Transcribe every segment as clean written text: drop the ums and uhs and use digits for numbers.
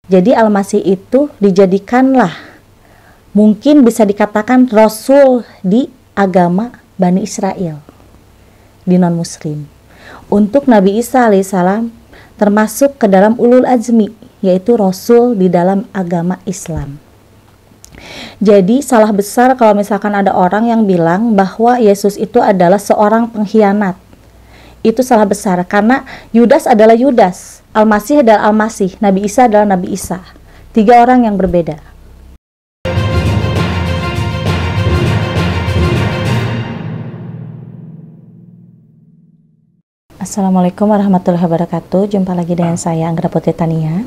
Jadi Al-Masih itu dijadikanlah, mungkin bisa dikatakan Rasul di agama Bani Israel, di non-muslim. Untuk Nabi Isa alaihissalam termasuk ke dalam ulul azmi, yaitu Rasul di dalam agama Islam. Jadi salah besar kalau misalkan ada orang yang bilang bahwa Yesus itu adalah seorang pengkhianat. Itu salah besar, karena Yudas adalah Yudas, Al-Masih adalah Al-Masih, Nabi Isa adalah Nabi Isa. 3 orang yang berbeda. Assalamualaikum warahmatullahi wabarakatuh. Jumpa lagi dengan saya Anggra Putri Tania.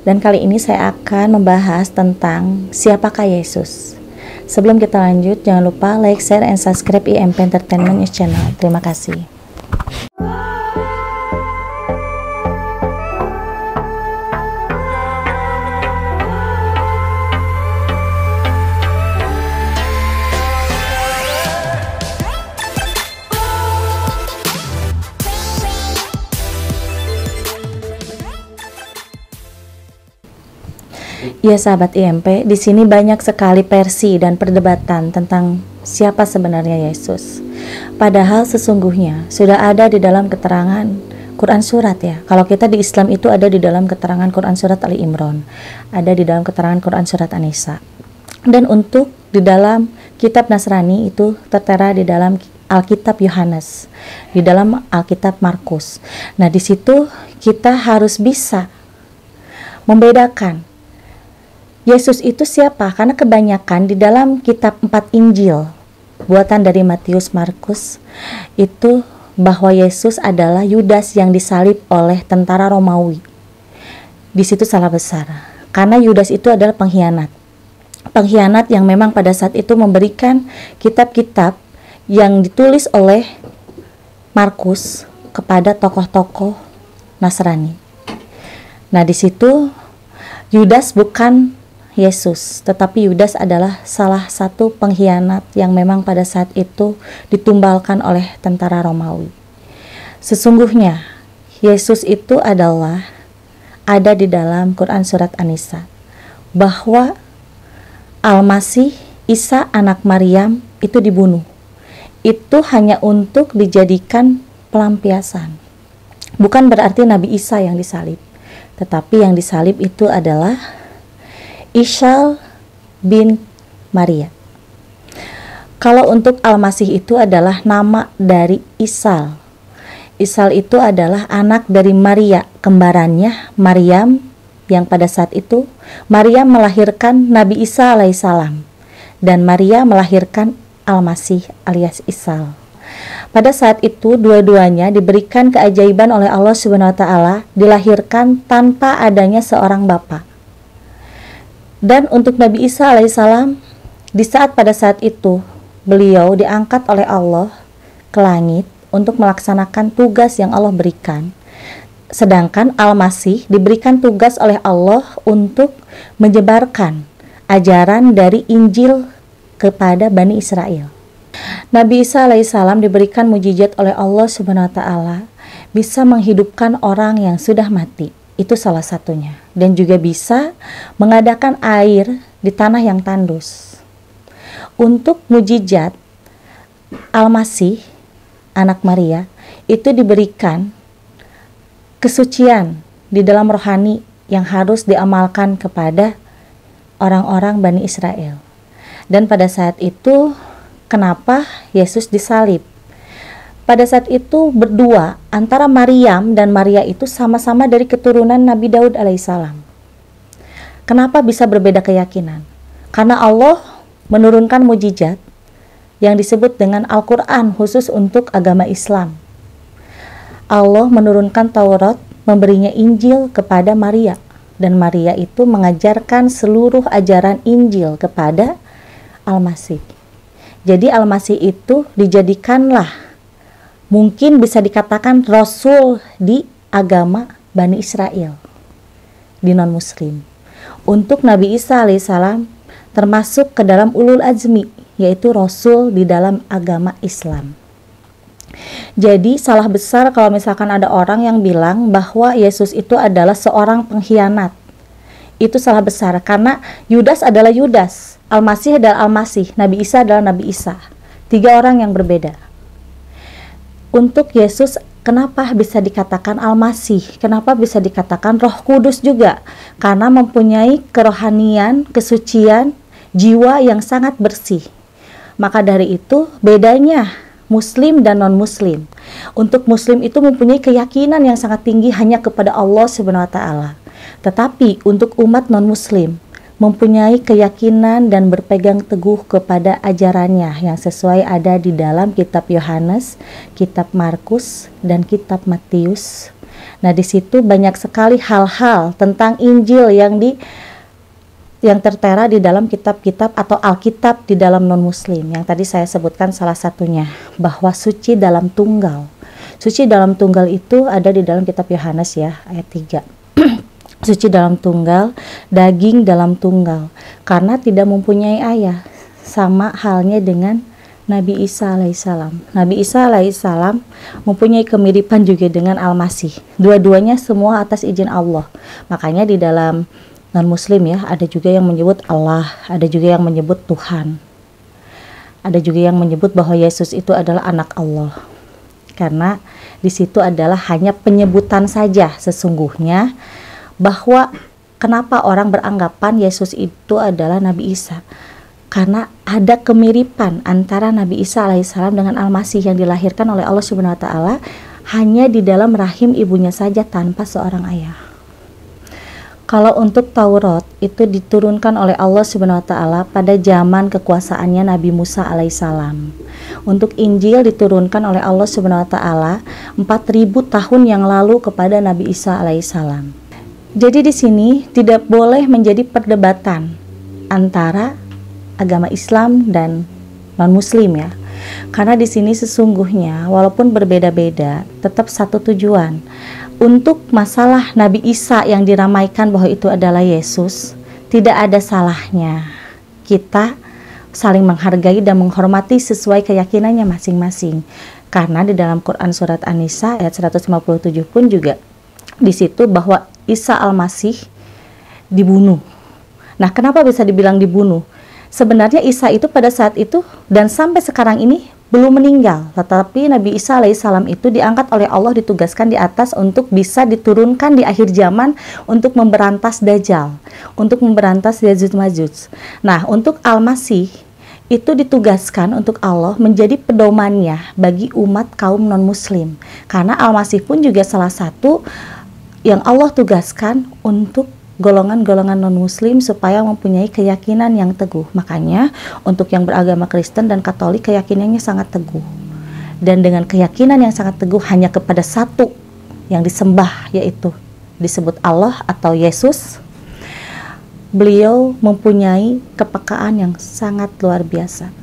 Dan kali ini saya akan membahas tentang siapakah Yesus. Sebelum kita lanjut, jangan lupa like, share, and subscribe IMP Entertainment News Channel. Terima kasih. Ya sahabat IMP, di sini banyak sekali versi dan perdebatan tentang siapa sebenarnya Yesus. Padahal sesungguhnya sudah ada di dalam keterangan Quran surat ya. Kalau kita di Islam itu ada di dalam keterangan Quran surat Ali Imran, ada di dalam keterangan Quran surat An-Nisa. Dan untuk di dalam kitab Nasrani itu tertera di dalam Alkitab Yohanes, di dalam Alkitab Markus. Nah, di situ kita harus bisa membedakan Yesus itu siapa? Karena kebanyakan di dalam kitab 4 Injil buatan dari Matius, Markus itu bahwa Yesus adalah Yudas yang disalib oleh tentara Romawi. Di situ salah besar. Karena Yudas itu adalah pengkhianat. Pengkhianat yang memang pada saat itu memberikan kitab-kitab yang ditulis oleh Markus kepada tokoh-tokoh Nasrani. Nah, di situ Yudas bukan Yesus, tetapi Yudas adalah salah satu pengkhianat yang memang pada saat itu ditumbalkan oleh tentara Romawi. Sesungguhnya Yesus itu adalah ada di dalam Quran surat An-Nisa, bahwa Al-Masih Isa anak Maryam itu dibunuh. Itu hanya untuk dijadikan pelampiasan. Bukan berarti Nabi Isa yang disalib, tetapi yang disalib itu adalah Isa bin Maria. Kalau untuk Al-Masih itu adalah nama dari Isal. Isal itu adalah anak dari Maria, kembarannya Maryam, yang pada saat itu Maryam melahirkan Nabi Isa alaihissalam dan Maria melahirkan Al-Masih alias Isal. Pada saat itu dua-duanya diberikan keajaiban oleh Allah Subhanahu wa taala, dilahirkan tanpa adanya seorang bapa. Dan untuk Nabi Isa alaihissalam, di saat pada saat itu beliau diangkat oleh Allah ke langit untuk melaksanakan tugas yang Allah berikan. Sedangkan Al-Masih diberikan tugas oleh Allah untuk menyebarkan ajaran dari Injil kepada Bani Israel. Nabi Isa alaihissalam diberikan mujizat oleh Allah Subhanahu wa taala, bisa menghidupkan orang yang sudah mati. Itu salah satunya. Dan juga bisa mengadakan air di tanah yang tandus. Untuk mujizat Al-Masih anak Maria itu diberikan kesucian di dalam rohani yang harus diamalkan kepada orang-orang Bani Israel. Dan pada saat itu kenapa Yesus disalib? Pada saat itu berdua antara Maryam dan Maria itu sama-sama dari keturunan Nabi Daud alaihissalam. Kenapa bisa berbeda keyakinan? Karena Allah menurunkan mujizat yang disebut dengan Al-Quran khusus untuk agama Islam. Allah menurunkan Taurat, memberinya Injil kepada Maria, dan Maria itu mengajarkan seluruh ajaran Injil kepada Al-Masih. Jadi Al-Masih itu dijadikanlah, mungkin bisa dikatakan Rasul di agama Bani Israel, di non-muslim. Untuk Nabi Isa alaihissalam termasuk ke dalam ulul azmi, yaitu Rasul di dalam agama Islam. Jadi salah besar kalau misalkan ada orang yang bilang bahwa Yesus itu adalah seorang pengkhianat. itu salah besar, karena Yudas adalah Yudas, Al-Masih adalah Al-Masih, Nabi Isa adalah Nabi Isa. 3 orang yang berbeda. Untuk Yesus, kenapa bisa dikatakan Al-Masih? Kenapa bisa dikatakan Roh Kudus juga? Karena mempunyai kerohanian, kesucian, jiwa yang sangat bersih. Maka dari itu, bedanya Muslim dan non-Muslim. Untuk Muslim itu mempunyai keyakinan yang sangat tinggi hanya kepada Allah Subhanahu wa Ta'ala. Tetapi untuk umat non-Muslim mempunyai keyakinan dan berpegang teguh kepada ajarannya yang sesuai ada di dalam kitab Yohanes, kitab Markus, dan kitab Matius. Nah, di situ banyak sekali hal-hal tentang Injil yang tertera di dalam kitab-kitab atau Alkitab di dalam non-Muslim. Yang tadi saya sebutkan salah satunya, bahwa suci dalam tunggal. Suci dalam tunggal itu ada di dalam kitab Yohanes ya, ayat 3. Suci dalam tunggal, daging dalam tunggal, karena tidak mempunyai ayah. Sama halnya dengan Nabi Isa alaihissalam. Nabi Isa alaihissalam mempunyai kemiripan juga dengan Al-Masih. Dua-duanya semua atas izin Allah. Makanya di dalam non-Muslim ya, ada juga yang menyebut Allah, ada juga yang menyebut Tuhan. Ada juga yang menyebut bahwa Yesus itu adalah anak Allah. Karena di situ adalah hanya penyebutan saja, sesungguhnya bahwa kenapa orang beranggapan Yesus itu adalah Nabi Isa, karena ada kemiripan antara Nabi Isa alaihissalam dengan Al-Masih yang dilahirkan oleh Allah Subhanahu wa Ta'ala hanya di dalam rahim ibunya saja tanpa seorang ayah. Kalau untuk Taurat itu diturunkan oleh Allah Subhanahu wa Ta'ala pada zaman kekuasaannya Nabi Musa alaihissalam. Untuk Injil diturunkan oleh Allah Subhanahu wa Ta'ala 4000 tahun yang lalu kepada Nabi Isa alaihissalam. Jadi di sini tidak boleh menjadi perdebatan antara agama Islam dan non-Muslim ya. Karena di sini sesungguhnya walaupun berbeda-beda, tetap satu tujuan. Untuk masalah Nabi Isa yang diramaikan bahwa itu adalah Yesus, tidak ada salahnya kita saling menghargai dan menghormati sesuai keyakinannya masing-masing. Karena di dalam Quran surat An-Nisa ayat 157 pun juga di situ bahwa Isa Al-Masih dibunuh. Nah, kenapa bisa dibilang dibunuh? Sebenarnya Isa itu pada saat itu dan sampai sekarang ini belum meninggal, tetapi Nabi Isa alaihissalam itu diangkat oleh Allah, ditugaskan di atas untuk bisa diturunkan di akhir zaman untuk memberantas Dajjal, untuk memberantas Yajuj Majuj. Nah, untuk Al-Masih itu ditugaskan untuk Allah menjadi pedomannya bagi umat kaum non-Muslim, karena Al-Masih pun juga salah satu yang Allah tugaskan untuk golongan-golongan non-Muslim supaya mempunyai keyakinan yang teguh. Makanya untuk yang beragama Kristen dan Katolik keyakinannya sangat teguh. Dan dengan keyakinan yang sangat teguh hanya kepada satu yang disembah, yaitu disebut Allah atau Yesus, beliau mempunyai kepekaan yang sangat luar biasa.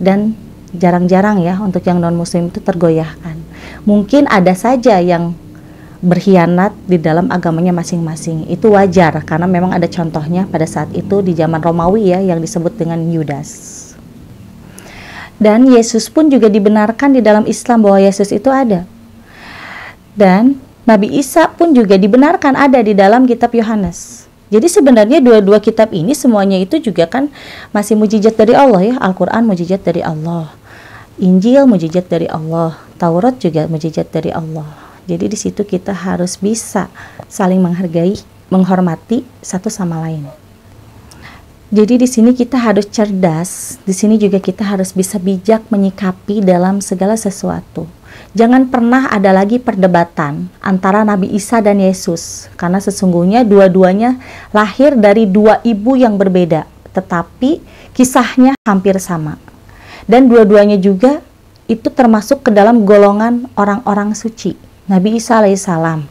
Dan jarang-jarang ya untuk yang non-Muslim itu tergoyahkan. Mungkin ada saja yang berkhianat di dalam agamanya masing-masing. Itu wajar karena memang ada contohnya pada saat itu di zaman Romawi ya, yang disebut dengan Yudas. Dan Yesus pun juga dibenarkan di dalam Islam bahwa Yesus itu ada. Dan Nabi Isa pun juga dibenarkan ada di dalam kitab Yohanes. Jadi sebenarnya dua-dua kitab ini semuanya itu juga kan masih mujizat dari Allah ya. Al-Quran mujizat dari Allah, Injil mujizat dari Allah, Taurat juga mujizat dari Allah. Jadi di situ kita harus bisa saling menghargai, menghormati satu sama lain. Jadi di sini kita harus cerdas, di sini juga kita harus bisa bijak menyikapi dalam segala sesuatu. Jangan pernah ada lagi perdebatan antara Nabi Isa dan Yesus, karena sesungguhnya dua-duanya lahir dari dua ibu yang berbeda, tetapi kisahnya hampir sama. Dan dua-duanya juga itu termasuk ke dalam golongan orang-orang suci. Nabi Isa alaihissalam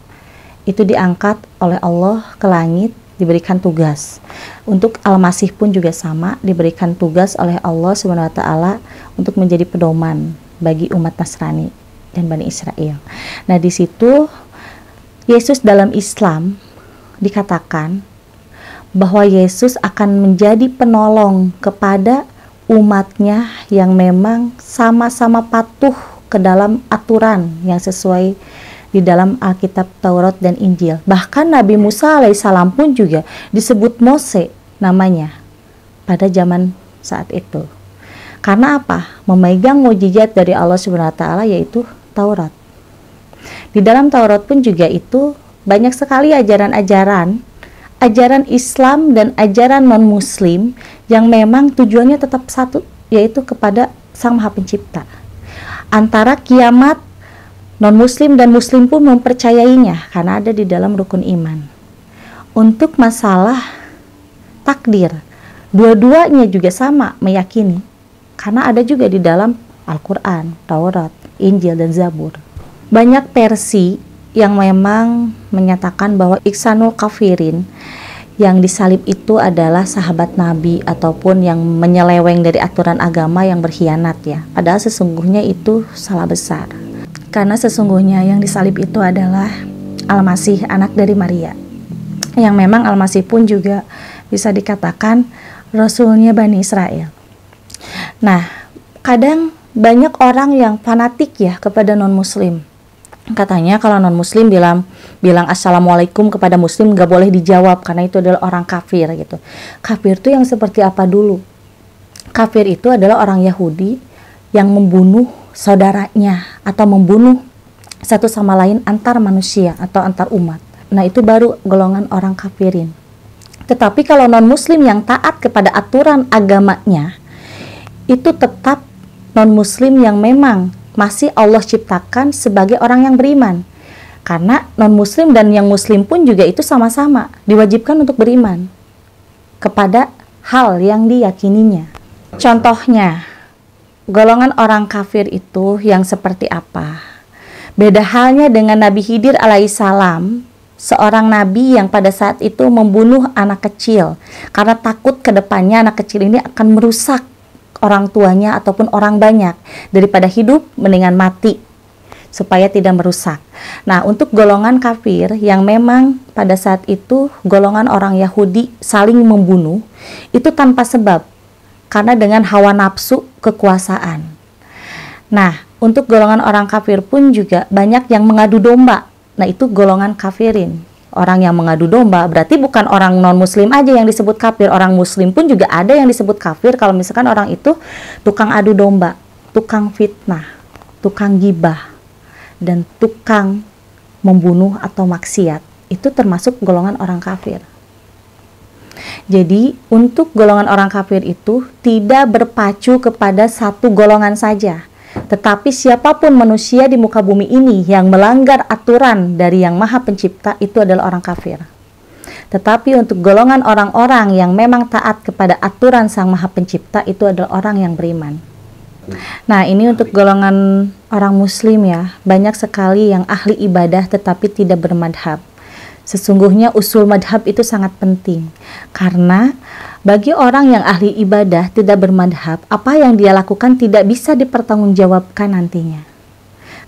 itu diangkat oleh Allah ke langit, diberikan tugas. Untuk Al-Masih pun juga sama, diberikan tugas oleh Allah Subhanahu wa Ta'ala untuk menjadi pedoman bagi umat Nasrani dan Bani Israel. Nah, di situ Yesus dalam Islam dikatakan bahwa Yesus akan menjadi penolong kepada umatnya yang memang sama-sama patuh ke dalam aturan yang sesuai di dalam Alkitab Taurat dan Injil. Bahkan Nabi Musa alaihissalam pun juga disebut Mose namanya pada zaman saat itu. Karena apa? Memegang mukjizat dari Allah Subhanahu wa taala, yaitu Taurat. Di dalam Taurat pun juga itu banyak sekali ajaran Islam dan ajaran non-muslim yang memang tujuannya tetap satu, yaitu kepada Sang Maha Pencipta. Antara kiamat, non-muslim dan muslim pun mempercayainya karena ada di dalam rukun iman. Untuk masalah takdir, dua-duanya juga sama meyakini, karena ada juga di dalam Al-Quran, Taurat, Injil, dan Zabur. Banyak versi yang memang menyatakan bahwa Ihsanul Kafirin yang disalib itu adalah sahabat Nabi ataupun yang menyeleweng dari aturan agama yang berkhianat ya. Padahal sesungguhnya itu salah besar. Karena sesungguhnya yang disalib itu adalah Al-Masih, anak dari Maria. Yang memang Al-Masih pun juga bisa dikatakan Rasulnya Bani Israel. Nah, kadang banyak orang yang fanatik ya kepada non-muslim. Katanya kalau non-muslim bilang assalamualaikum kepada muslim gak boleh dijawab karena itu adalah orang kafir gitu. Kafir itu yang seperti apa dulu? Kafir itu adalah orang Yahudi yang membunuh saudaranya atau membunuh satu sama lain antar manusia atau antar umat. Nah, itu baru golongan orang kafirin. Tetapi kalau non-muslim yang taat kepada aturan agamanya, itu tetap non-muslim yang memang masih Allah ciptakan sebagai orang yang beriman. Karena non-muslim dan yang muslim pun juga itu sama-sama diwajibkan untuk beriman kepada hal yang diyakininya. Contohnya, golongan orang kafir itu yang seperti apa? Beda halnya dengan Nabi Khidir alaihissalam, seorang nabi yang pada saat itu membunuh anak kecil karena takut ke depannya anak kecil ini akan merusak orang tuanya ataupun orang banyak, daripada hidup mendingan mati supaya tidak merusak. Nah, untuk golongan kafir yang memang pada saat itu golongan orang Yahudi saling membunuh itu tanpa sebab, karena dengan hawa nafsu kekuasaan. Nah, untuk golongan orang kafir pun juga banyak yang mengadu domba. Nah, itu golongan kafirin. Orang yang mengadu domba berarti bukan orang non-muslim aja yang disebut kafir, orang muslim pun juga ada yang disebut kafir kalau misalkan orang itu tukang adu domba, tukang fitnah, tukang gibah, dan tukang membunuh atau maksiat. Itu termasuk golongan orang kafir. Jadi untuk golongan orang kafir itu tidak berpacu kepada satu golongan saja, tetapi siapapun manusia di muka bumi ini yang melanggar aturan dari Yang Maha Pencipta itu adalah orang kafir. Tetapi untuk golongan orang-orang yang memang taat kepada aturan Sang Maha Pencipta itu adalah orang yang beriman. Nah, ini untuk golongan orang muslim ya, banyak sekali yang ahli ibadah tetapi tidak bermadhab. Sesungguhnya usul madhab itu sangat penting, karena bagi orang yang ahli ibadah tidak bermadhab, apa yang dia lakukan tidak bisa dipertanggungjawabkan nantinya.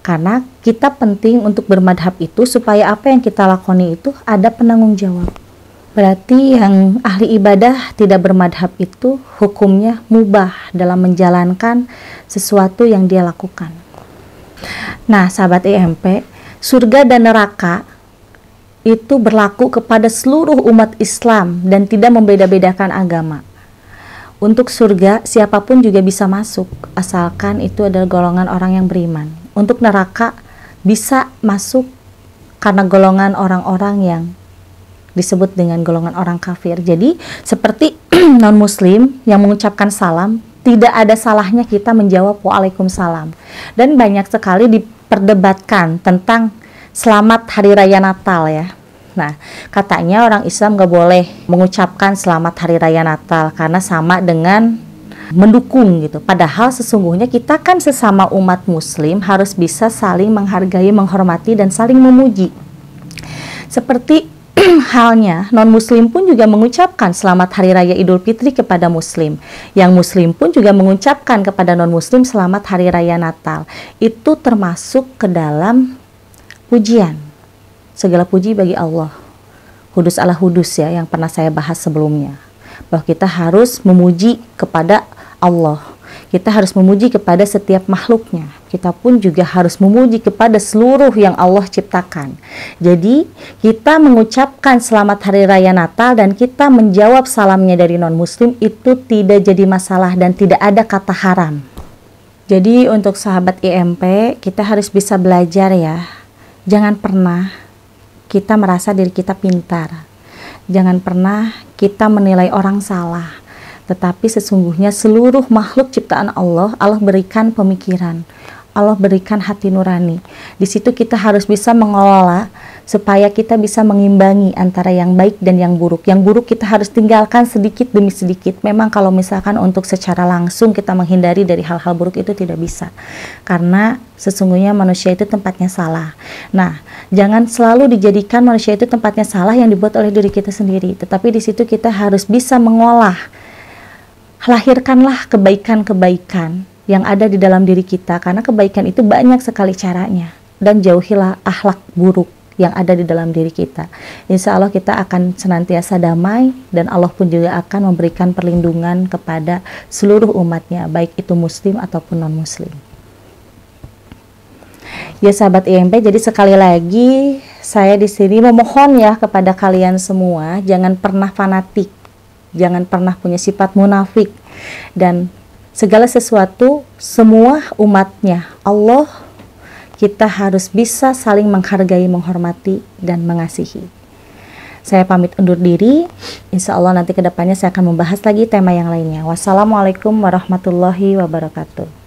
Karena kita penting untuk bermadhab itu supaya apa yang kita lakoni itu ada penanggung jawab. Berarti yang ahli ibadah tidak bermadhab itu hukumnya mubah dalam menjalankan sesuatu yang dia lakukan. Nah, sahabat IMP, surga dan neraka itu berlaku kepada seluruh umat Islam dan tidak membeda-bedakan agama. Untuk surga, siapapun juga bisa masuk, asalkan itu adalah golongan orang yang beriman. Untuk neraka, bisa masuk karena golongan orang-orang yang disebut dengan golongan orang kafir. Jadi, seperti non-muslim yang mengucapkan salam, tidak ada salahnya kita menjawab waalaikumsalam. Dan banyak sekali diperdebatkan tentang selamat Hari Raya Natal ya. Nah, katanya orang Islam gak boleh mengucapkan selamat Hari Raya Natal karena sama dengan mendukung gitu. Padahal sesungguhnya kita kan sesama umat muslim harus bisa saling menghargai, menghormati, dan saling memuji. Seperti halnya non-muslim pun juga mengucapkan selamat Hari Raya Idul Fitri kepada muslim. Yang muslim pun juga mengucapkan kepada non-muslim selamat Hari Raya Natal. Itu termasuk ke dalam pujian. Segala puji bagi Allah. Hudus ala hudus ya, yang pernah saya bahas sebelumnya. Bahwa kita harus memuji kepada Allah. Kita harus memuji kepada setiap makhluknya. kita pun juga harus memuji kepada seluruh yang Allah ciptakan. Jadi kita mengucapkan selamat hari raya Natal dan kita menjawab salamnya dari non-muslim itu tidak jadi masalah dan tidak ada kata haram. Jadi untuk sahabat IMP, kita harus bisa belajar ya. Jangan pernah kita merasa diri kita pintar. Jangan pernah kita menilai orang salah. Tetapi sesungguhnya seluruh makhluk ciptaan Allah, Allah berikan pemikiran, Allah berikan hati nurani. Di situ kita harus bisa mengelola supaya kita bisa mengimbangi antara yang baik dan yang buruk. Yang buruk kita harus tinggalkan sedikit demi sedikit. Memang kalau misalkan untuk secara langsung kita menghindari dari hal-hal buruk itu tidak bisa. Karena sesungguhnya manusia itu tempatnya salah. Nah, jangan selalu dijadikan manusia itu tempatnya salah yang dibuat oleh diri kita sendiri. Tetapi di situ kita harus bisa mengolah. Lahirkanlah kebaikan-kebaikan yang ada di dalam diri kita, karena kebaikan itu banyak sekali caranya, dan jauhilah akhlak buruk yang ada di dalam diri kita. Insya Allah kita akan senantiasa damai, dan Allah pun juga akan memberikan perlindungan kepada seluruh umatnya, baik itu muslim ataupun non muslim. Ya sahabat IMP, jadi sekali lagi saya di sini memohon ya kepada kalian semua, jangan pernah fanatik, jangan pernah punya sifat munafik, dan segala sesuatu, semua umatnya Allah, kita harus bisa saling menghargai, menghormati, dan mengasihi. Saya pamit undur diri. Insya Allah nanti kedepannya saya akan membahas lagi tema yang lainnya. Wassalamualaikum warahmatullahi wabarakatuh.